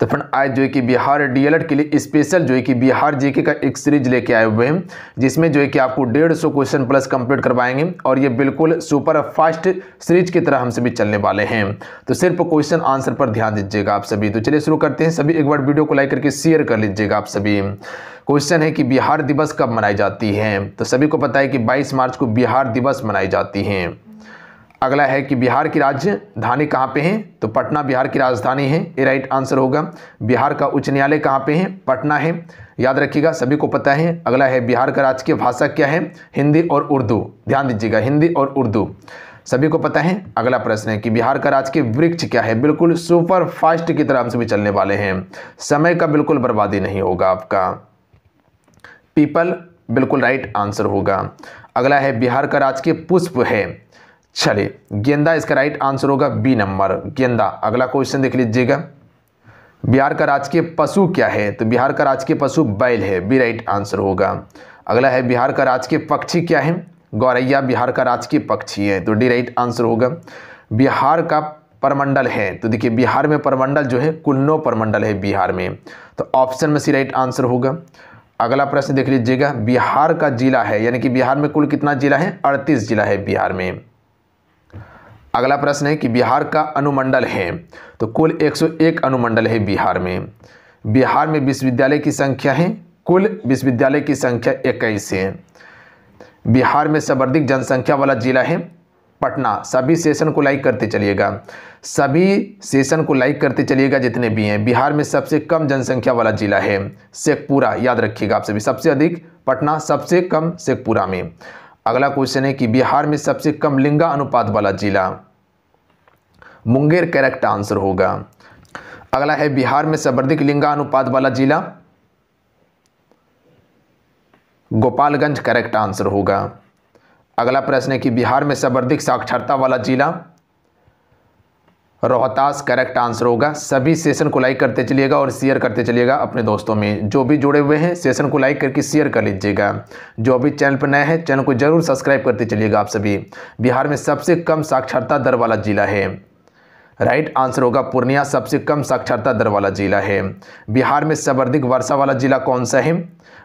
तो फ्रेंड आज जो है कि बिहार डीएलएड के लिए स्पेशल जो है कि बिहार जीके का एक सीरीज लेके आए हुए हैं, जिसमें जो है कि आपको 150 क्वेश्चन प्लस कंप्लीट करवाएंगे और ये बिल्कुल सुपर फास्ट सीरीज की तरह हम सभी चलने वाले हैं। तो सिर्फ क्वेश्चन आंसर पर ध्यान दीजिएगा आप सभी। तो चलिए शुरू करते हैं। सभी एक बार वीडियो को लाइक करके शेयर कर लीजिएगा आप सभी। क्वेश्चन है कि बिहार दिवस कब मनाई जाती है। तो सभी को पता है कि 22 मार्च को बिहार दिवस मनाई जाती है। अगला है कि बिहार की राजधानी कहाँ पे है। तो पटना बिहार की राजधानी है, ये राइट आंसर होगा। बिहार का उच्च न्यायालय कहाँ पे है, पटना है, याद रखिएगा, सभी को पता है। अगला है बिहार का राजकीय भाषा क्या है, हिंदी और उर्दू, ध्यान दीजिएगा, हिंदी और उर्दू, सभी को पता है। अगला प्रश्न है कि बिहार का राजकीय वृक्ष क्या है। बिल्कुल सुपर फास्ट की तरह हम सभी चलने वाले हैं, समय का बिल्कुल बर्बादी नहीं होगा आपका। पीपल बिल्कुल राइट आंसर होगा। अगला है बिहार का राजकीय पुष्प है, चलिए गेंदा इसका राइट आंसर होगा, बी नंबर गेंदा। अगला क्वेश्चन देख लीजिएगा, बिहार का राजकीय पशु क्या है। तो बिहार का राजकीय पशु बैल है, बी राइट आंसर होगा। अगला है बिहार का राजकीय पक्षी क्या है, गौरैया बिहार का राजकीय पक्षी है, तो डी राइट आंसर होगा। बिहार का परमंडल है, तो देखिए बिहार में परमंडल जो है कुल्नो परमंडल है बिहार में, तो ऑप्शन में सी राइट आंसर होगा। अगला प्रश्न देख लीजिएगा, बिहार का जिला है, यानी कि बिहार में कुल कितना जिला है, 38 जिला है बिहार में। अगला प्रश्न है कि बिहार का अनुमंडल है, तो कुल 101 अनुमंडल है बिहार में। बिहार में विश्वविद्यालय की संख्या है, कुल विश्वविद्यालय की संख्या 21 है। बिहार में सर्वाधिक जनसंख्या वाला जिला है पटना। सभी सेशन को लाइक करते चलिएगा, सभी सेशन को लाइक करते चलिएगा जितने भी हैं। बिहार में सबसे कम जनसंख्या वाला जिला है शेखपुरा, याद रखिएगा आप सभी, सबसे अधिक पटना, सबसे कम शेखपुरा में। अगला क्वेश्चन है कि बिहार में सबसे कम लिंगा अनुपात वाला जिला, मुंगेर करेक्ट आंसर होगा। अगला है बिहार में सर्वाधिक लिंगा अनुपात वाला जिला, गोपालगंज करेक्ट आंसर होगा। अगला प्रश्न है कि बिहार में सर्वाधिक साक्षरता वाला जिला, रोहतास करेक्ट आंसर होगा। सभी सेशन को लाइक करते चलिएगा और शेयर करते चलिएगा अपने दोस्तों में। जो भी जुड़े हुए हैं सेशन को लाइक करके शेयर कर लीजिएगा। जो अभी चैनल पर नए हैं चैनल को जरूर सब्सक्राइब करते चलिएगा आप सभी। बिहार में सबसे कम साक्षरता दर वाला जिला है, राइट आंसर होगा पूर्णिया, सबसे कम साक्षरता दर वाला जिला है। बिहार में सर्वाधिक वर्षा वाला जिला कौन सा है,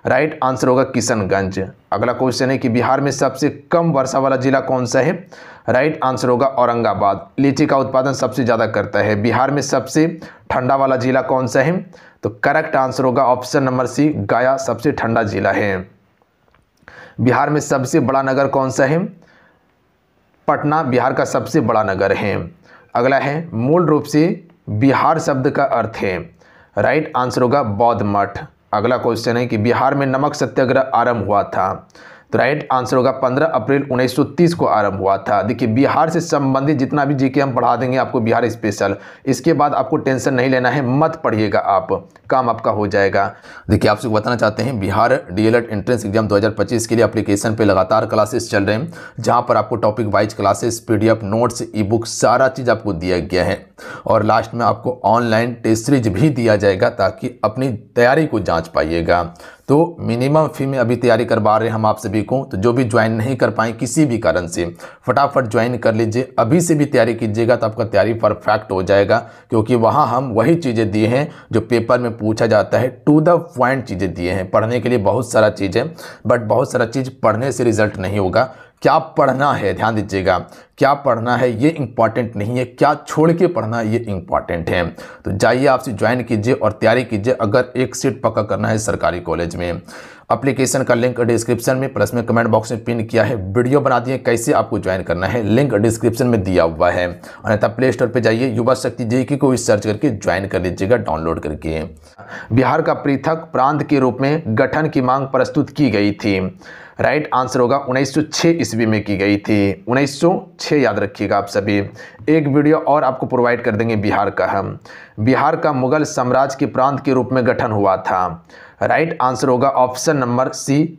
राइट आंसर होगा किशनगंज। अगला क्वेश्चन है कि बिहार में सबसे कम वर्षा वाला जिला कौन सा है, राइट आंसर होगा औरंगाबाद। लीची का उत्पादन सबसे ज़्यादा करता है। बिहार में सबसे ठंडा वाला जिला कौन सा है, तो करेक्ट आंसर होगा ऑप्शन नंबर सी, गया सबसे ठंडा जिला है। बिहार में सबसे बड़ा नगर कौन सा है, पटना बिहार का सबसे बड़ा नगर है। अगला है मूल रूप से बिहार शब्द का अर्थ है, राइट आंसर होगा बौद्ध मठ। अगला क्वेश्चन है कि बिहार में नमक सत्याग्रह आरंभ हुआ था, तो राइट आंसर होगा 15 अप्रैल 1930 को आरंभ हुआ था। देखिए बिहार से संबंधित जितना भी जीके हम पढ़ा देंगे आपको बिहार स्पेशल, इसके बाद आपको टेंशन नहीं लेना है, मत पढ़िएगा आप, काम आपका हो जाएगा। देखिए आपसे बताना चाहते हैं बिहार डीएलएड एंट्रेंस एग्जाम 2025 के लिए एप्लीकेशन पे लगातार क्लासेस चल रहे हैं, जहां पर आपको topic wise classes, PDF, notes, ई बुक सारा चीज़ आपको दिया गया है और लास्ट में आपको ऑनलाइन टेस्ट सीरीज भी दिया जाएगा ताकि अपनी तैयारी को जाँच पाइएगा। तो मिनिमम फी में अभी तैयारी करवा रहे हैं हम आप सभी को, तो जो भी ज्वाइन नहीं कर पाए किसी भी कारण से फटाफट ज्वाइन कर लीजिए। अभी से भी तैयारी कीजिएगा तो आपका तैयारी परफेक्ट हो जाएगा, क्योंकि वहाँ हम वही चीज़ें दिए हैं जो पेपर में पूछा जाता है, टू द पॉइंट चीज़ें दिए हैं। पढ़ने के लिए बहुत सारा चीज़ है, बट बहुत सारा चीज़ पढ़ने से रिजल्ट नहीं होगा। क्या पढ़ना है, ध्यान दीजिएगा, क्या पढ़ना है ये इंपॉर्टेंट नहीं है, क्या छोड़ के पढ़ना है ये इंपॉर्टेंट है। तो जाइए आपसे ज्वाइन कीजिए और तैयारी कीजिए अगर एक सीट पक्का करना है सरकारी कॉलेज में। एप्लीकेशन का लिंक डिस्क्रिप्शन में प्लस में कमेंट बॉक्स में पिन किया है। वीडियो बना दिए कैसे आपको ज्वाइन करना है, लिंक डिस्क्रिप्शन में दिया हुआ है। अन्यथा प्ले स्टोर पर जाइए, युवा शक्ति जेईई को सर्च करके ज्वाइन कर लीजिएगा डाउनलोड करके। बिहार का पृथक प्रांत के रूप में गठन की मांग प्रस्तुत की गई थी, राइट आंसर होगा 1906 ईस्वी में की गई थी, 1906 याद रखिएगा आप सभी। एक वीडियो और आपको प्रोवाइड कर देंगे बिहार का हम। बिहार का मुगल साम्राज्य के प्रांत के रूप में गठन हुआ था, राइट आंसर होगा ऑप्शन नंबर सी,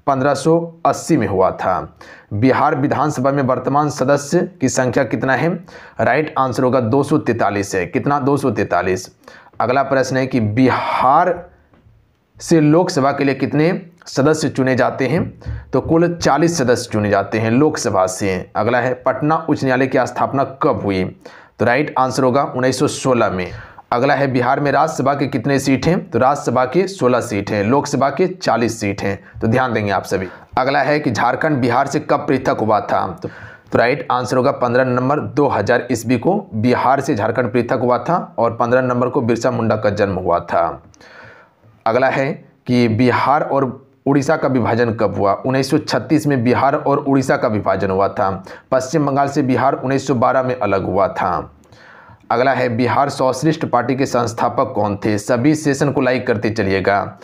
1580 में हुआ था। बिहार विधानसभा में वर्तमान सदस्य की संख्या कितना है, राइट आंसर होगा 243 है, कितना 243। अगला प्रश्न है कि बिहार से लोकसभा के लिए कितने सदस्य चुने जाते हैं, तो कुल 40 सदस्य चुने जाते हैं लोकसभा से। अगला है पटना उच्च न्यायालय की स्थापना कब हुई, तो राइट आंसर होगा 1916 में। अगला है बिहार में राज्यसभा के कितने सीट हैं? तो राज्यसभा के 16 सीट हैं, लोकसभा के 40 सीट हैं, तो ध्यान देंगे आप सभी। अगला है कि झारखंड बिहार से कब पृथक हुआ था? तो राइट आंसर होगा 15 नवंबर 2000 ईस्वी को बिहार से झारखंड पृथक हुआ था और 15 नवंबर को बिरसा मुंडा का जन्म हुआ था। अगला है कि बिहार और उड़ीसा का विभाजन कब हुआ? 1936 में बिहार और उड़ीसा का विभाजन हुआ था। पश्चिम बंगाल से बिहार 1912 में अलग हुआ था। अगला है बिहार सोशलिस्ट पार्टी के संस्थापक कौन थे? सभी सेशन को लाइक करते चलिएगा,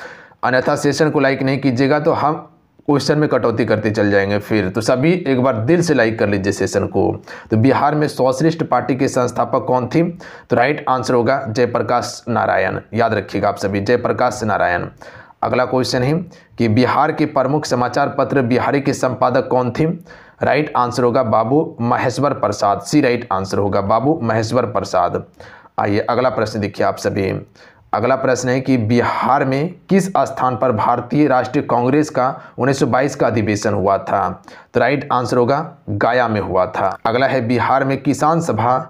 अन्यथा सेशन को लाइक नहीं कीजिएगा तो हम क्वेश्चन में कटौती करते चल जाएंगे फिर। तो सभी एक बार दिल से लाइक कर लीजिए सेशन को। तो बिहार में सोशलिस्ट पार्टी के संस्थापक कौन थी? तो राइट आंसर होगा जयप्रकाश नारायण, याद रखिएगा आप सभी, जयप्रकाश नारायण। अगला क्वेश्चन है कि बिहार के प्रमुख समाचार पत्र बिहारी के संपादक कौन थे? राइट आंसर होगा बाबू महेश्वर प्रसाद, सी राइट आंसर होगा बाबू महेश्वर प्रसाद। आइए अगला प्रश्न देखिए आप सभी। अगला प्रश्न है कि बिहार में किस स्थान पर भारतीय राष्ट्रीय कांग्रेस का 1922 का अधिवेशन हुआ था? तो राइट आंसर होगा गया में हुआ था। अगला है बिहार में किसान सभा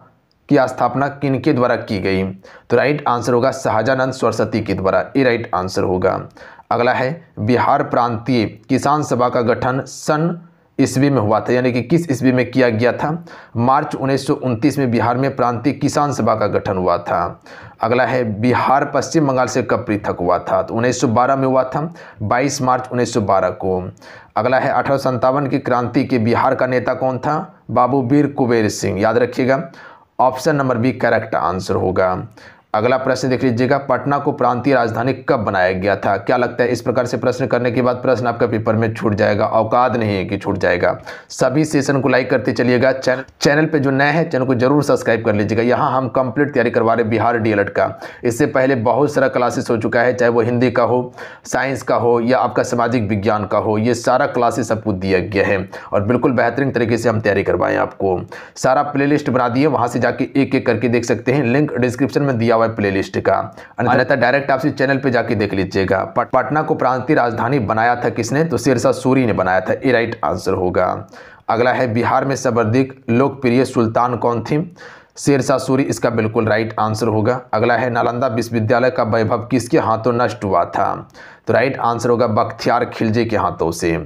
की स्थापना किनके द्वारा की गई? तो राइट आंसर होगा शाहजानंद सरस्वती के द्वारा, ये राइट आंसर होगा। अगला है बिहार प्रांतीय किसान सभा का गठन सन ईस्वी में हुआ था, यानी कि किस ईस्वी में किया गया था? मार्च 1929 में बिहार में प्रांतीय किसान सभा का गठन हुआ था। अगला है बिहार पश्चिम बंगाल से कब पृथक हुआ था? तो 1912 में हुआ था, 22 मार्च 1912 को। अगला है 1857 की क्रांति के बिहार का नेता कौन था? बाबू वीर कुबेर सिंह, याद रखिएगा, option number B correct answer होगा। अगला प्रश्न देख लीजिएगा, पटना को प्रांतीय राजधानी कब बनाया गया था? क्या लगता है इस प्रकार से प्रश्न करने के बाद प्रश्न आपका पेपर में छूट जाएगा? औकात नहीं है कि छूट जाएगा। सभी सेशन को लाइक करते चलिएगा। चैनल पे जो नए हैं चैनल को जरूर सब्सक्राइब कर लीजिएगा। यहाँ हम कंप्लीट तैयारी करवा रहे बिहार डीएलएड का। इससे पहले बहुत सारा क्लासेस हो चुका है, चाहे वो हिंदी का हो, साइंस का हो या आपका सामाजिक विज्ञान का हो, ये सारा क्लासेस आपको दिया गया है और बिल्कुल बेहतरीन तरीके से हम तैयारी करवाएं आपको। सारा प्ले बना दिए, वहाँ से जाके एक एक करके देख सकते हैं, लिंक डिस्क्रिप्शन में दिया हुआ है प्लेलिस्ट का, अन्यथा डायरेक्ट आप इस चैनल पे जाके देख लीजिएगा। पटना को प्रांतीय राजधानी बनाया था किसने? तो शेरशाह सूरी ने बनाया था, ये राइट आंसर होगा। अगला है बिहार में सर्वाधिक लोकप्रिय सुल्तान कौन थी? शेरशाह सूरी, इसका बिल्कुल राइट आंसर होगा। अगला है नालंदा विश्वविद्यालय का वैभव किसके हाथों नष्ट हुआ था? तो राइट आंसर होगा बख्तियार खिलजी के हाथों से।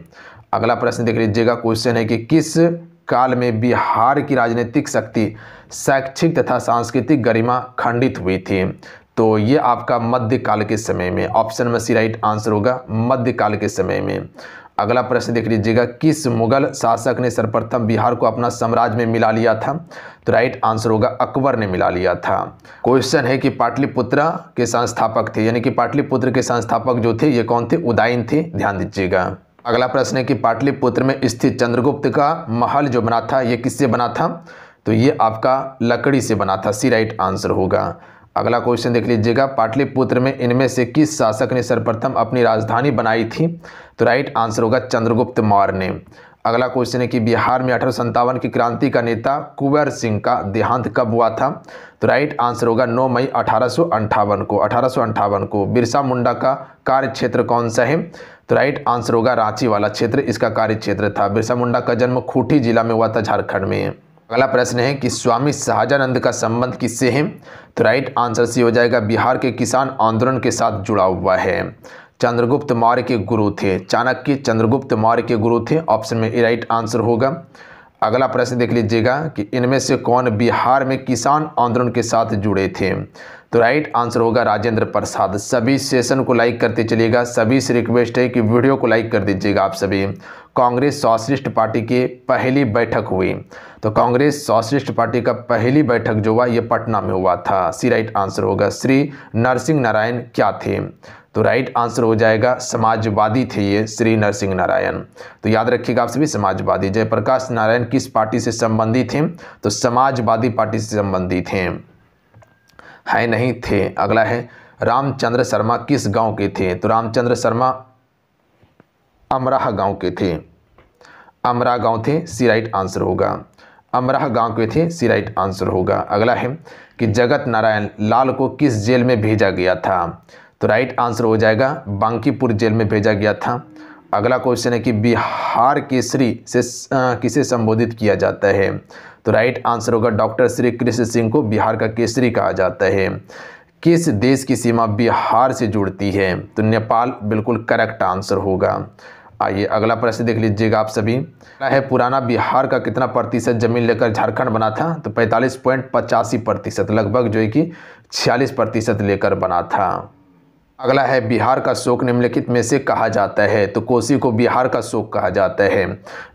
अगला प्रश्न देख लीजिएगा, क्वेश्चन है कि किस काल में बिहार की राजनीतिक शक्ति, शैक्षिक तथा सांस्कृतिक गरिमा खंडित हुई थी? तो ये आपका मध्यकाल के समय में, ऑप्शन में सी राइट आंसर होगा मध्यकाल के समय में। अगला प्रश्न देख लीजिएगा, किस मुगल शासक ने सर्वप्रथम बिहार को अपना साम्राज्य में मिला लिया था? तो राइट आंसर होगा अकबर ने मिला लिया था। क्वेश्चन है कि पाटलिपुत्र के संस्थापक थे, यानी कि पाटलिपुत्र के संस्थापक जो थे ये कौन थे? उदयन थे, ध्यान दीजिएगा। अगला प्रश्न है कि पाटलिपुत्र में स्थित चंद्रगुप्त का महल जो बना था ये किससे बना था? तो ये आपका लकड़ी से बना था, सी राइट आंसर होगा। अगला क्वेश्चन देख लीजिएगा, पाटलिपुत्र में इनमें से किस शासक ने सर्वप्रथम अपनी राजधानी बनाई थी? तो राइट आंसर होगा चंद्रगुप्त मौर्य ने। अगला क्वेश्चन है कि बिहार में 1857 की क्रांति का नेता कुंवर सिंह का देहांत कब हुआ था? तो राइट आंसर होगा 9 मई 1858 को। बिरसा मुंडा का कार्य क्षेत्र कौन सा है? तो राइट आंसर होगा रांची वाला क्षेत्र इसका कार्य क्षेत्र था। बिरसा मुंडा का जन्म खूंटी जिला में हुआ था, झारखंड में। अगला प्रश्न है कि स्वामी शाहजानंद का संबंध किससे है? तो राइट आंसर सी हो जाएगा बिहार के किसान आंदोलन के साथ जुड़ा हुआ है। चंद्रगुप्त मौर्य के गुरु थे, चाणक्य चंद्रगुप्त मौर्य के गुरु थे, ऑप्शन में ए राइट आंसर होगा। अगला प्रश्न देख लीजिएगा कि इनमें से कौन बिहार में किसान आंदोलन के साथ जुड़े थे? तो राइट आंसर होगा राजेंद्र प्रसाद। सभी सेशन को लाइक करते चलिएगा, सभी से रिक्वेस्ट है कि वीडियो को लाइक कर दीजिएगा आप सभी। कांग्रेस सोशलिस्ट पार्टी की पहली बैठक हुई, तो कांग्रेस सोशलिस्ट पार्टी का पहली बैठक जो हुआ ये पटना में हुआ था, सी राइट आंसर होगा। श्री नरसिंह नारायण क्या थे? तो राइट आंसर हो जाएगा समाजवादी थे ये श्री नरसिंह नारायण। तो याद रखिएगा आप सभी समाजवादी। जयप्रकाश नारायण किस पार्टी से संबंधित थे? तो समाजवादी पार्टी से संबंधित थे, है नहीं थे। अगला है रामचंद्र शर्मा किस गांव के थे? तो रामचंद्र शर्मा अमराह गांव के थे, अमरा गांव थे, सी राइट आंसर होगा। अमराह गांव के थे, सी राइट आंसर होगा। अगला है कि जगत नारायण लाल को किस जेल में भेजा गया था? तो राइट आंसर हो जाएगा बांकीपुर जेल में भेजा गया था। अगला क्वेश्चन है कि बिहार केसरी से किसे संबोधित किया जाता है? तो राइट आंसर होगा डॉक्टर श्री कृष्ण सिंह को बिहार का केसरी कहा जाता है। किस देश की सीमा बिहार से जुड़ती है? तो नेपाल बिल्कुल करेक्ट आंसर होगा। आइए अगला प्रश्न देख लीजिएगा आप सभी। है पुराना बिहार का कितना प्रतिशत जमीन लेकर झारखंड बना था? तो 45.85%, लगभग जो है कि 46% लेकर बना था। अगला है बिहार का शोक निम्नलिखित में से कहा जाता है? तो कोसी को बिहार का शोक कहा जाता है।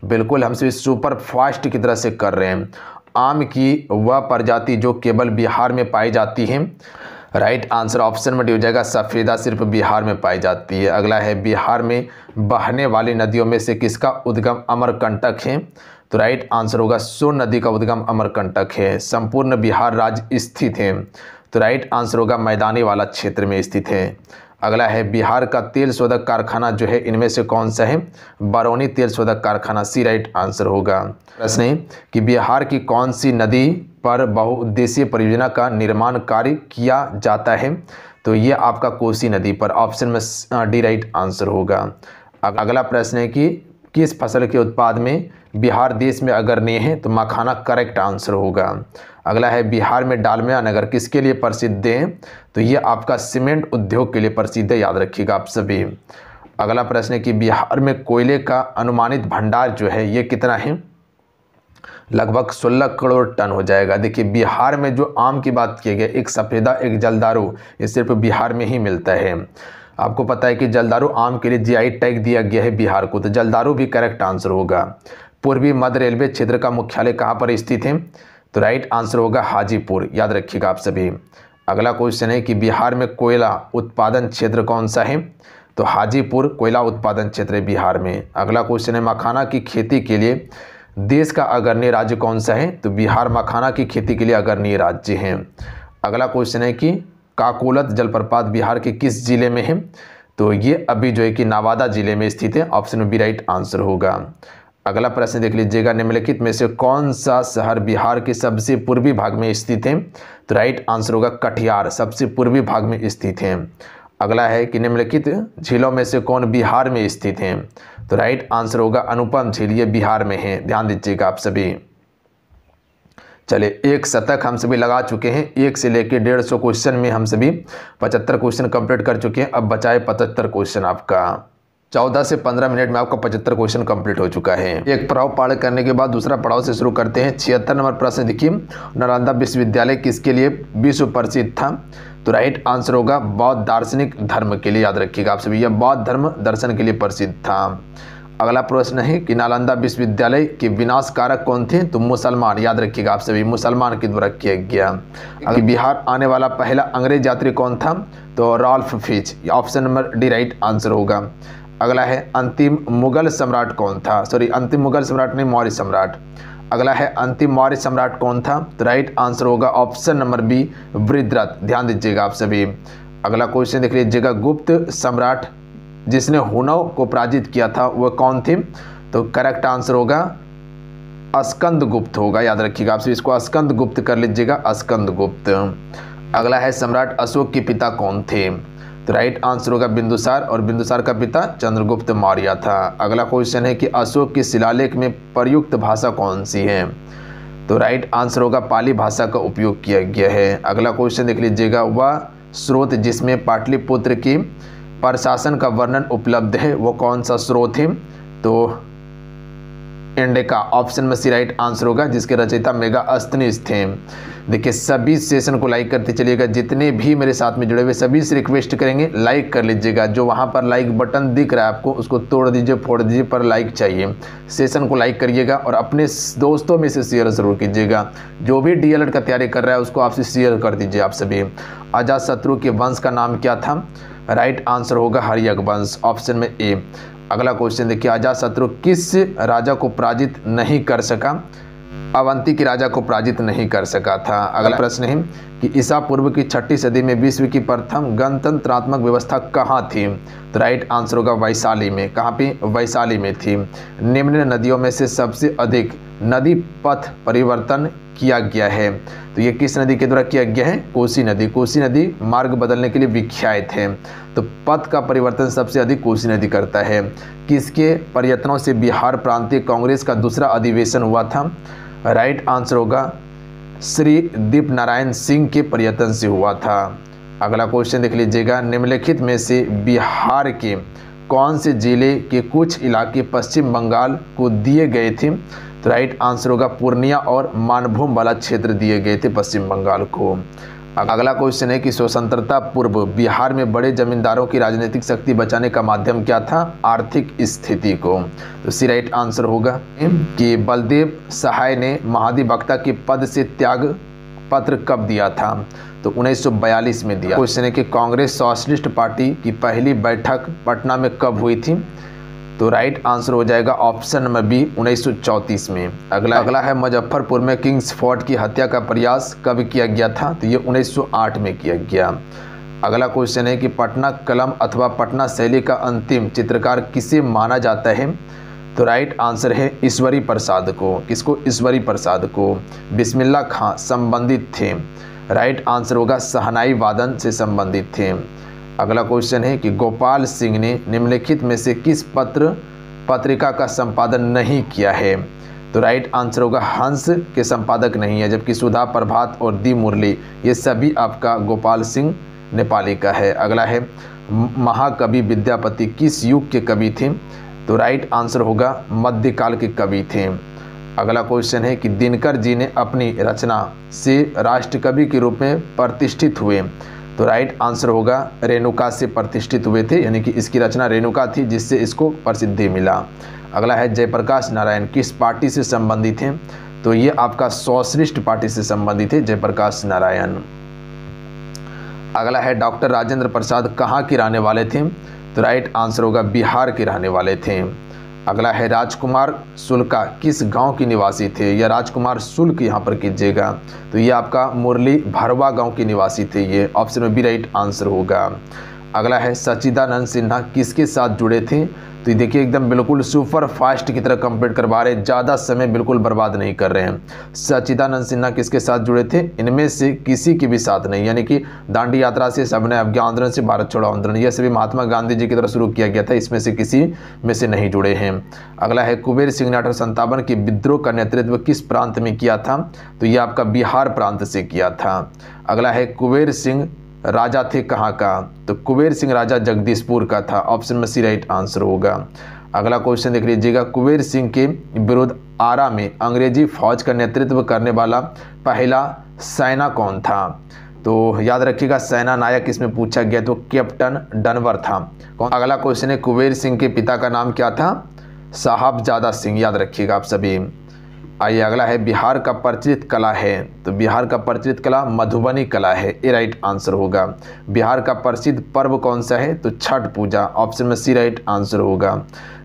बिल्कुल हम सभी सुपर फास्ट की तरह से कर रहे हैं। आम की वह प्रजाति जो केवल बिहार में पाई जाती है। राइट आंसर ऑप्शन में डी हो जाएगा सफ़ेदा, सिर्फ बिहार में पाई जाती है। अगला है बिहार में बहने वाली नदियों में से किसका उद्गम अमरकंटक है? तो राइट आंसर होगा सोन नदी का उद्गम अमरकंटक है। संपूर्ण बिहार राज्य स्थित है। तो राइट आंसर होगा मैदानी वाला क्षेत्र में स्थित है। अगला है बिहार का तेल शोधक कारखाना जो है इनमें से कौन सा है? बरौनी तेल शोधक कारखाना, सी राइट आंसर होगा। प्रश्न है कि बिहार की कौन सी नदी पर बहुउद्देशीय परियोजना का निर्माण कार्य किया जाता है? तो ये आपका कोसी नदी पर, ऑप्शन में डी राइट आंसर होगा। अगला प्रश्न है कि किस फसल के उत्पाद में बिहार देश में अग्रणी है? तो मखाना करेक्ट आंसर होगा। अगला है बिहार में डालमिया नगर किसके लिए प्रसिद्ध है? तो ये आपका सीमेंट उद्योग के लिए प्रसिद्ध है, याद रखिएगा आप सभी। अगला प्रश्न है कि बिहार में कोयले का अनुमानित भंडार जो है ये कितना है? लगभग 16 करोड़ टन हो जाएगा। देखिए बिहार में जो आम की बात की गई, एक सफ़ेदा एक जलदारू, ये सिर्फ बिहार में ही मिलता है। आपको पता है कि जलदारू आम के लिए जीआई टैग दिया गया है बिहार को, तो जलदारू भी करेक्ट आंसर होगा। पूर्वी मध्य रेलवे क्षेत्र का मुख्यालय कहाँ पर स्थित है? तो राइट आंसर होगा हाजीपुर, याद रखिएगा आप सभी। अगला क्वेश्चन है कि बिहार में कोयला उत्पादन क्षेत्र कौन सा है? तो हाजीपुर कोयला उत्पादन क्षेत्र है बिहार में। अगला क्वेश्चन है मखाना की खेती के लिए देश का अग्रणी राज्य कौन सा है? तो बिहार मखाना की खेती के लिए अग्रणी राज्य है। अगला क्वेश्चन है कि काकोलत जलप्रपात बिहार के किस जिले में है? तो ये अभी जो है कि नवादा जिले में स्थित है, ऑप्शन में बी राइट आंसर होगा। अगला प्रश्न देख लीजिएगा, निम्नलिखित में से कौन सा शहर बिहार के सबसे पूर्वी भाग में स्थित है? तो राइट आंसर होगा कटिहार, सबसे पूर्वी भाग में स्थित है। अगला है कि निम्नलिखित झीलों में से कौन बिहार में स्थित है? तो राइट आंसर होगा अनुपम झील, ये बिहार में है, ध्यान दीजिएगा आप सभी। चलिए एक शतक हम सभी लगा चुके हैं। 1 से लेकर 150 क्वेश्चन में हम सभी 75 क्वेश्चन कंप्लीट कर चुके हैं। अब बचाए 75 क्वेश्चन। आपका 14 से 15 मिनट में आपका 75 क्वेश्चन कंप्लीट हो चुका है। एक पड़ाव पार करने के बाद दूसरा पड़ाव से शुरू करते हैं। 76 नंबर प्रश्न देखिए, नालंदा विश्वविद्यालय किसके लिए विश्व प्रसिद्ध था? तो राइट आंसर होगा बौद्ध दार्शनिक धर्म के लिए, याद रखिएगा आप सभी, यह बौद्ध धर्म दर्शन के लिए प्रसिद्ध था। अगला प्रश्न है कि नालंदा विश्वविद्यालय के विनाशकारक कौन थे? तो मुसलमान, याद रखिएगा आप सभी, मुसलमान के द्वारा किया गया। बिहार आने वाला पहला अंग्रेज यात्री कौन था? तो Ralph Fitch, option number D right answer होगा। अगला है अंतिम मुगल सम्राट कौन था? अंतिम मुगल सम्राट नहीं, मौर्य सम्राट। अगला है अंतिम मौर्य सम्राट कौन था? तो राइट आंसर होगा ऑप्शन नंबर बी वृद्धरथ, ध्यान दीजिएगा आप सभी। अगला क्वेश्चन देख लीजिएगा, गुप्त सम्राट जिसने हुनों को पराजित किया था वह कौन थे? तो करेक्ट आंसर होगा स्कंद गुप्त होगा, याद रखिएगा आप सभी, इसको स्कंद गुप्त कर लीजिएगा, स्कंद गुप्त। अगला है सम्राट अशोक के पिता कौन थे? तो राइट आंसर होगा बिंदुसार, और बिंदुसार का पिता चंद्रगुप्त मौर्य था। अगला क्वेश्चन है कि अशोक के शिलालेख में प्रयुक्त भाषा कौन सी है? तो राइट आंसर होगा पाली भाषा का उपयोग किया गया है। अगला क्वेश्चन देख लीजिएगा, वह स्रोत जिसमें पाटलिपुत्र की प्रशासन का वर्णन उपलब्ध है वो कौन सा स्रोत है? तो इंडिका, ऑप्शन में सी राइट आंसर होगा, जिसके रचयिता मेगास्थनीज थे। देखिए सभी सेशन को लाइक करते चलिएगा, जितने भी मेरे साथ में जुड़े हुए सभी से रिक्वेस्ट करेंगे लाइक कर लीजिएगा। जो वहाँ पर लाइक बटन दिख रहा है आपको उसको तोड़ दीजिए, फोड़ दीजिए, पर लाइक चाहिए। सेशन को लाइक करिएगा और अपने दोस्तों में से शेयर ज़रूर कीजिएगा। जो भी डीएलएड का तैयारी कर रहा है उसको आपसे शेयर कर दीजिए आप सभी। अजातशत्रु के वंश का नाम क्या था? राइट आंसर होगा हर्यक वंश, ऑप्शन में ए। अगला क्वेश्चन देखिए, अजातशत्रु किस राजा को पराजित नहीं कर सका? अवंती के राजा को पराजित नहीं कर सका था। अगला प्रश्न है कि ईसा पूर्व की 6ठी सदी में विश्व की प्रथम गणतंत्रात्मक व्यवस्था कहाँ थी? तो राइट आंसर होगा वैशाली में। कहाँ पे? वैशाली में थी। निम्न नदियों में से सबसे अधिक नदी पथ परिवर्तन किया गया है, तो ये किस नदी के द्वारा किया गया है? कोसी नदी। कोसी नदी मार्ग बदलने के लिए विख्यात है, तो पथ का परिवर्तन सबसे अधिक कोसी नदी करता है। किसके प्रयत्नों से बिहार प्रांतीय कांग्रेस का दूसरा अधिवेशन हुआ था? राइट आंसर होगा श्री दीप नारायण सिंह के प्रयत्न से हुआ था। अगला क्वेश्चन देख लीजिएगा, निम्नलिखित में से बिहार के कौन से जिले के कुछ इलाके पश्चिम बंगाल को दिए गए थे? तो राइट आंसर होगा पूर्णिया और मानभूम वाला क्षेत्र दिए गए थे पश्चिम बंगाल को। अगला क्वेश्चन है कि स्वतंत्रता पूर्व बिहार में बड़े जमींदारों की राजनीतिक शक्ति बचाने का माध्यम क्या था? आर्थिक स्थिति को। तो सी राइट आंसर होगा कि बलदेव सहाय ने महाधिवक्ता के पद से त्याग पत्र कब दिया था? तो 1942 में दिया। क्वेश्चन है कि कांग्रेस सोशलिस्ट पार्टी की पहली बैठक पटना में कब हुई थी? तो राइट आंसर हो जाएगा ऑप्शन नंबर बी 1934 में। अगला है मुजफ्फरपुर में किंग्स फोर्ट की हत्या का प्रयास कब किया गया था? तो ये 1908 में किया गया। अगला क्वेश्चन है कि पटना कलम अथवा पटना शैली का अंतिम चित्रकार किसे माना जाता है? तो राइट आंसर है ईश्वरी प्रसाद को। किसको? ईश्वरी प्रसाद को। बिस्मिल्लाह खां संबंधित थे। राइट आंसर होगा शहनाई वादन से संबंधित थे। अगला क्वेश्चन है कि गोपाल सिंह ने निम्नलिखित में से किस पत्रिका का संपादन नहीं किया है? तो राइट आंसर होगा हंस के संपादक नहीं है, जबकि सुधा, प्रभात और दी मुरली ये सभी आपका गोपाल सिंह नेपाली का है। अगला है महाकवि विद्यापति किस युग के कवि थे? तो राइट आंसर होगा मध्यकाल के कवि थे। अगला क्वेश्चन है कि दिनकर जी ने अपनी रचना से राष्ट्रकवि के रूप में प्रतिष्ठित हुए। तो राइट आंसर होगा रेणुका से प्रतिष्ठित हुए थे, यानी कि इसकी रचना रेणुका थी जिससे इसको प्रसिद्धि मिला। अगला है जयप्रकाश नारायण किस पार्टी से संबंधित हैं? तो ये आपका सोशलिस्ट पार्टी से संबंधित है जयप्रकाश नारायण। अगला है डॉक्टर राजेंद्र प्रसाद कहाँ के रहने वाले थे? तो राइट आंसर होगा बिहार के रहने वाले थे। अगला है राजकुमार शुल्का किस गांव के निवासी थे? या राजकुमार शुल्क यहाँ पर कीजिएगा। तो ये आपका मुरली भरवा गांव के निवासी थे। ये ऑप्शन में बी राइट आंसर होगा। अगला है सच्चिदानंद सिन्हा किसके साथ जुड़े थे? तो ये देखिए एकदम बिल्कुल सुपर फास्ट की तरह कंप्लीट करवा रहे हैं, ज़्यादा समय बिल्कुल बर्बाद नहीं कर रहे हैं। सच्चिदानंद सिन्हा किसके साथ जुड़े थे? इनमें से किसी के भी साथ नहीं, यानी कि दांडी यात्रा से, सविनय अवज्ञा आंदोलन से, भारत छोड़ो आंदोलन, यह सभी महात्मा गांधी जी की तरफ शुरू किया गया था, इसमें से किसी में से नहीं जुड़े हैं। अगला है कुबेर सिंह ने 1857 के विद्रोह का नेतृत्व किस प्रांत में किया था? तो ये आपका बिहार प्रांत से किया था। अगला है कुबेर सिंह राजा थे कहाँ का? तो कुबेर सिंह राजा जगदीशपुर का था। ऑप्शन में सी राइट आंसर होगा। अगला क्वेश्चन देख लीजिएगा, कुबेर सिंह के विरुद्ध आरा में अंग्रेजी फौज का नेतृत्व करने वाला पहला सेना कौन था? तो याद रखिएगा सेना नायक इसमें पूछा गया तो कैप्टन डनवर था। अगला क्वेश्चन है कुबेर सिंह के पिता का नाम क्या था? साहबजादा सिंह, याद रखिएगा आप सभी। आइए अगला है बिहार का प्रचलित कला है। तो बिहार का प्रचलित कला मधुबनी कला है, ये राइट आंसर होगा। बिहार का प्रसिद्ध पर्व कौन सा है? तो छठ पूजा। ऑप्शन में सी राइट आंसर होगा।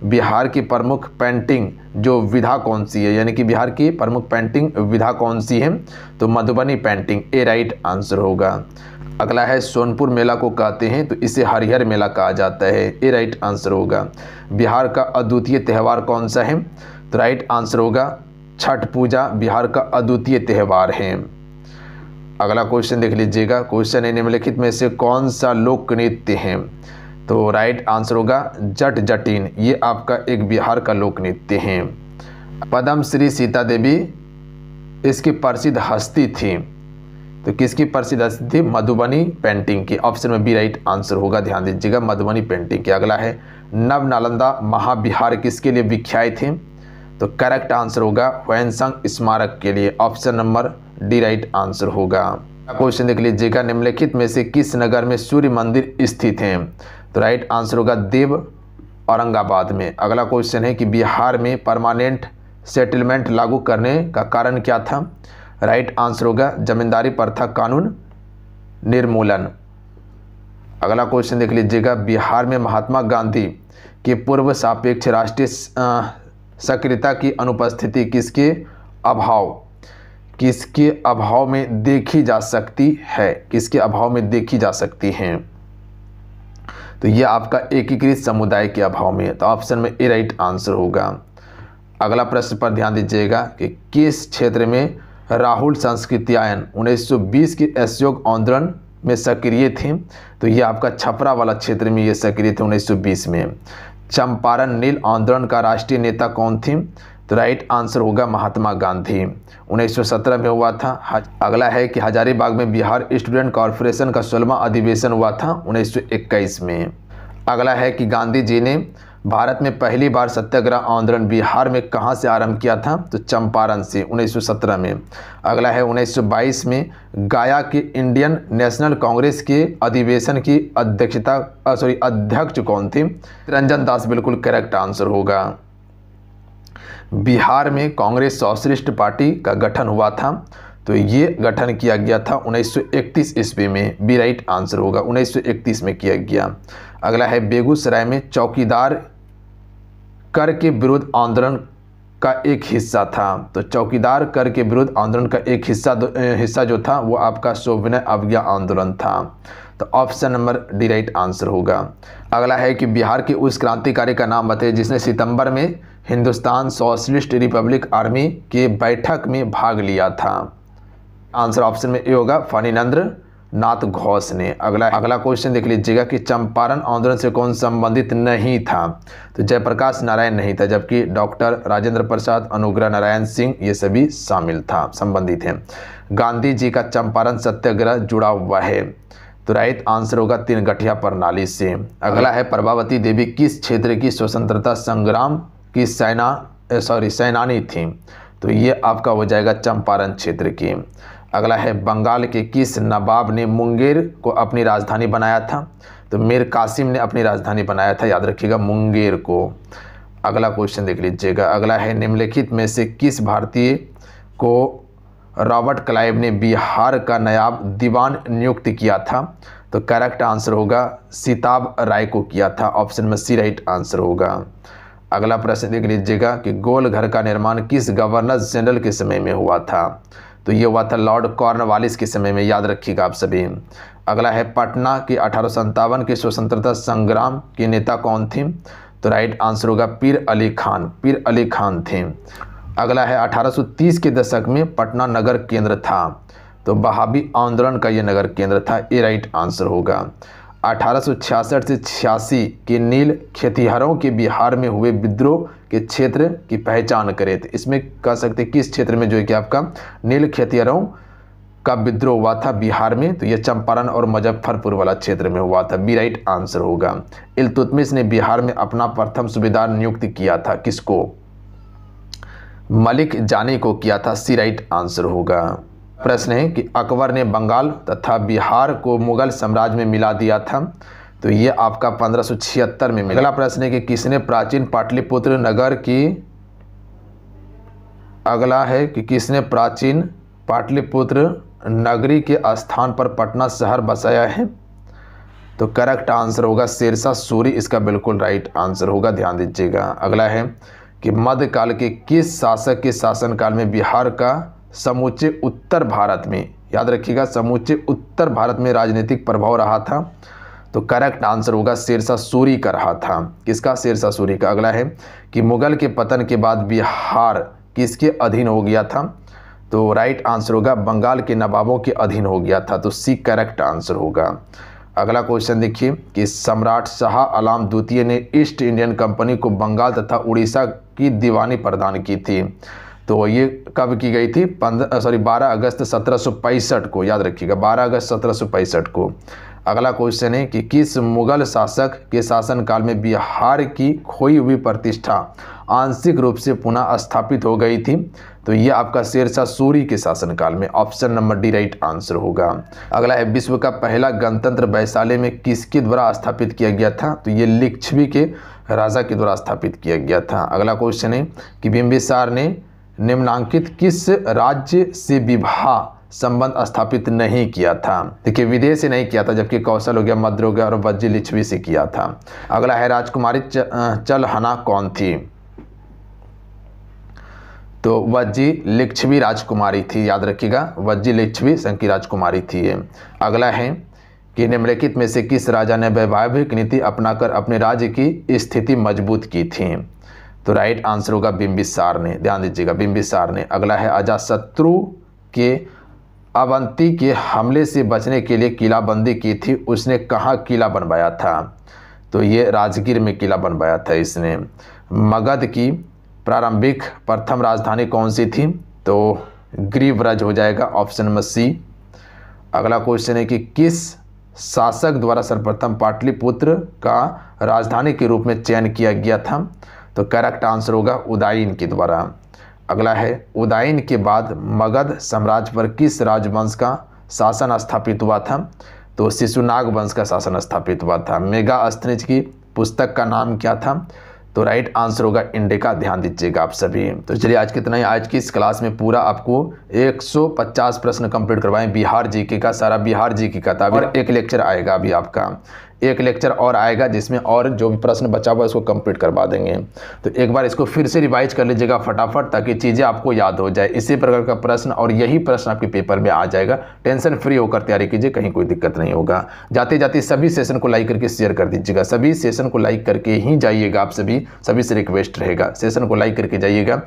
बिहार की प्रमुख पेंटिंग जो विधा कौन सी है, यानी कि बिहार की प्रमुख पेंटिंग विधा कौन सी है? तो मधुबनी पेंटिंग, ये राइट आंसर होगा। अगला है सोनपुर मेला को कहते हैं तो इसे हरिहर मेला कहा जाता है, ये राइट आंसर होगा। बिहार का अद्वितीय त्यौहार कौन सा है? तो राइट आंसर होगा छठ पूजा बिहार का अद्वितीय त्यौहार है। अगला क्वेश्चन देख लीजिएगा, क्वेश्चन है निम्नलिखित में से कौन सा लोक नृत्य है? तो राइट आंसर होगा जट जटिन, ये आपका एक बिहार का लोक नृत्य है। पद्म श्री सीता देवी इसकी प्रसिद्ध हस्ती थी, तो किसकी प्रसिद्ध हस्ती थी? मधुबनी पेंटिंग की। ऑप्शन में बी राइट आंसर होगा, ध्यान दीजिएगा मधुबनी पेंटिंग की। अगला है नव नालंदा महाविहार किसके लिए विख्यात थे? तो करेक्ट आंसर होगा ह्वेनसांग स्मारक के लिए। Option number D right answer होगा। क्वेश्चन देख लीजिएगा, निम्नलिखित में से किस नगर में सूर्य मंदिर स्थित है? तो राइट आंसर होगा देव औरंगाबाद में। अगला क्वेश्चन है कि बिहार में परमानेंट सेटलमेंट लागू करने का कारण क्या था? राइट आंसर होगा जमींदारी प्रथा कानून निर्मूलन। अगला क्वेश्चन देख लीजिएगा, बिहार में महात्मा गांधी के पूर्व सापेक्ष राष्ट्रीय सक्रियता की अनुपस्थिति किसके अभाव में देखी जा सकती है? किसके अभाव में देखी जा सकती है? तो ये आपका एकीकृत समुदाय के अभाव में है, तो ऑप्शन में ए राइट आंसर होगा। अगला प्रश्न पर ध्यान दीजिएगा कि किस क्षेत्र में राहुल संस्कृत्यायन 1920 के असहयोग आंदोलन में सक्रिय थे? तो ये आपका छपरा वाला क्षेत्र में ये सक्रिय थे 1920 में। चंपारण नील आंदोलन का राष्ट्रीय नेता कौन थे? तो राइट आंसर होगा महात्मा गांधी। 1917 में हुआ था। अगला है कि हजारीबाग में बिहार स्टूडेंट कॉर्पोरेशन का 16वां अधिवेशन हुआ था 1921 में। अगला है कि गांधी जी ने भारत में पहली बार सत्याग्रह आंदोलन बिहार में कहाँ से आरंभ किया था, तो चंपारण से 1917 में। अगला है 1922 में गया के इंडियन नेशनल कांग्रेस के अधिवेशन की अध्यक्ष कौन थे, रंजन दास बिल्कुल करेक्ट आंसर होगा। बिहार में कांग्रेस सोशलिस्ट पार्टी का गठन हुआ था, तो ये गठन किया गया था 1931 ईस्वी में, बी राइट आंसर होगा, 1931 में किया गया। अगला है बेगूसराय में चौकीदार कर के विरुद्ध आंदोलन का एक हिस्सा था, तो चौकीदार कर के विरुद्ध आंदोलन का एक हिस्सा जो था वो आपका सविनय अवज्ञा आंदोलन था, तो option number D right answer होगा। अगला है कि बिहार के उस क्रांतिकारी का नाम बताइए जिसने सितंबर में हिंदुस्तान सोशलिस्ट रिपब्लिक आर्मी के बैठक में भाग लिया था। आंसर ऑप्शन में ए होगा, फणीनंद्र नाथ घोष ने। अगला क्वेश्चन देख लीजिएगा कि चंपारण आंदोलन से कौन संबंधित नहीं था, तो जयप्रकाश नारायण नहीं था, जबकि डॉक्टर राजेंद्र प्रसाद, अनुग्रह नारायण सिंह ये सभी संबंधित हैं। गांधी जी का चंपारण सत्याग्रह जुड़ा हुआ है, तो राइट आंसर होगा तीन गठिया प्रणाली से। अगला है प्रभावती देवी किस क्षेत्र की स्वतंत्रता संग्राम की सेनानी थी, तो ये आपका हो जाएगा चंपारण क्षेत्र की। अगला है बंगाल के किस नवाब ने मुंगेर को अपनी राजधानी बनाया था, तो मीर कासिम ने अपनी राजधानी बनाया था, याद रखिएगा मुंगेर को। अगला क्वेश्चन देख लीजिएगा। अगला है निम्नलिखित में से किस भारतीय को रॉबर्ट क्लाइव ने बिहार का नायब दीवान नियुक्त किया था, तो करेक्ट आंसर होगा सीताब राय को किया था, ऑप्शन में सी राइट आंसर होगा। अगला प्रश्न देख लीजिएगा कि गोल घर का निर्माण किस गवर्नर जनरल के समय में हुआ था, तो ये हुआ था लॉर्ड कॉर्नवालिस के समय में, याद रखिएगा आप सभी। अगला है पटना के 1857 के स्वतंत्रता संग्राम के नेता कौन थे, तो राइट आंसर होगा पीर अली खान थे। अगला है 1830 के दशक में पटना नगर केंद्र था, तो बहाबी आंदोलन का ये नगर केंद्र था, ये राइट आंसर होगा। 1866 से 86 के नील खेतिहरों के बिहार में हुए विद्रोह के क्षेत्र की पहचान करें, तो इसमें कह सकते किस क्षेत्र में जो है कि आपका नील खेतिहरों का विद्रोह हुआ था बिहार में, तो ये चंपारण और मुजफ्फरपुर वाला क्षेत्र में हुआ था, बी राइट आंसर होगा। इल्तुतमिश ने बिहार में अपना प्रथम सूबेदार नियुक्त किया था, किसको, मलिक जानी को किया था, सी राइट आंसर होगा। प्रश्न है कि अकबर ने बंगाल तथा बिहार को मुगल साम्राज्य में मिला दिया था, तो ये आपका 1576 में मिला। अगला प्रश्न है कि किसने प्राचीन पाटलिपुत्र नगर की अगला है कि किसने प्राचीन पाटलिपुत्र नगरी के स्थान पर पटना शहर बसाया है, तो करेक्ट आंसर होगा शेरशाह सूरी, इसका बिल्कुल राइट आंसर होगा, ध्यान दीजिएगा। अगला है कि मध्यकाल के किस शासक के शासनकाल में बिहार का समूचे उत्तर भारत में, याद रखिएगा समूचे उत्तर भारत में राजनीतिक प्रभाव रहा था, तो करेक्ट आंसर होगा शेरशाह सूरी का रहा था, किसका, शेरशाह सूरी का। अगला है कि मुगल के पतन के बाद बिहार किसके अधीन हो गया था, तो राइट आंसर होगा बंगाल के नवाबों के अधीन हो गया था, तो सी करेक्ट आंसर होगा। अगला क्वेश्चन देखिए कि सम्राट शाह आलम द्वितीय ने ईस्ट इंडियन कंपनी को बंगाल तथा उड़ीसा की दीवानी प्रदान की थी, तो ये कब की गई थी, 12 अगस्त 1765 को, याद रखिएगा 12 अगस्त 1765 को। अगला क्वेश्चन है कि किस मुगल शासक के शासनकाल में बिहार की खोई हुई प्रतिष्ठा आंशिक रूप से पुनः स्थापित हो गई थी, तो ये आपका शेरशाह सूरी के शासनकाल में, option number D right answer होगा। अगला है विश्व का पहला गणतंत्र वैशाली में किसके द्वारा स्थापित किया गया था, तो ये लिच्छवी के राजा के द्वारा स्थापित किया गया था। अगला क्वेश्चन है कि बिंबिसार ने निम्नांकित किस राज्य से विवाह संबंध स्थापित नहीं किया था, देखिए विदेश से नहीं किया था, जबकि कौशल हो गया, मद्र हो गया और वज्जी लिच्छवी से किया था। अगला है राजकुमारी चलहना कौन थी, तो वज्जी लिच्छवी राजकुमारी थी, याद रखिएगा वज्जी लिच्छवी संघ की राजकुमारी थी ये। अगला है कि निम्नलिखित में से किस राजा ने वैवाहिक नीति अपनाकर अपने राज्य की स्थिति मजबूत की थी, तो राइट आंसर होगा बिंबिसार ने, ध्यान दीजिएगा बिंबिसार ने। अगला है अजातशत्रु के अवंती के हमले से बचने के लिए किलाबंदी की थी, उसने कहाँ किला बनवाया था, तो ये राजगीर में किला बनवाया था इसने। मगध की प्रारंभिक प्रथम राजधानी कौन सी थी? तो गिरिव्रज हो जाएगा, ऑप्शन नंबर सी। अगला क्वेश्चन है कि किस शासक द्वारा सर्वप्रथम पाटलिपुत्र का राजधानी के रूप में चयन किया गया था? तो करेक्ट आंसर होगा उदयन के द्वारा। अगला है उदयन के बाद मगध साम्राज्य पर किस राजवंश का शासन स्थापित हुआ था? तो शिशुनाग वंश का शासन स्थापित हुआ था। मेगास्थनीज की पुस्तक का नाम क्या था? तो राइट आंसर होगा इंडिका। ध्यान दीजिएगा आप सभी। तो चलिए आज कितना ही, आज की इस क्लास में पूरा आपको 150 प्रश्न कंप्लीट करवाएं बिहार जीके का, सारा बिहार जीके का था। और एक लेक्चर आएगा अभी आपका, एक लेक्चर और आएगा जिसमें और जो भी प्रश्न बचा हुआ है उसको कंप्लीट करवा देंगे। तो एक बार इसको फिर से रिवाइज कर लीजिएगा फटाफट, ताकि चीज़ें आपको याद हो जाए। इसी प्रकार का प्रश्न और यही प्रश्न आपके पेपर में आ जाएगा। टेंशन फ्री होकर तैयारी कीजिए, कहीं कोई दिक्कत नहीं होगा। जाते जाते सभी सेशन को लाइक करके शेयर कर दीजिएगा, सभी सेशन को लाइक करके ही जाइएगा। आप सभी से रिक्वेस्ट रहेगा, सेशन को लाइक करके जाइएगा।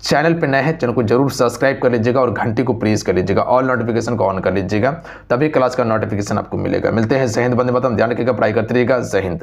चैनल पर नए हैं, चैनल को जरूर सब्सक्राइब कर लीजिएगा और घंटी को प्रेस कर लीजिएगा, ऑल नोटिफिकेशन को ऑन कर लीजिएगा, तभी क्लास का नोटिफिकेशन आपको मिलेगा। मिलते हैं। जय हिंद, वंदे मातरम। ध्यान रखिएगा, पढ़ाई करते रहिएगा। जय हिंद।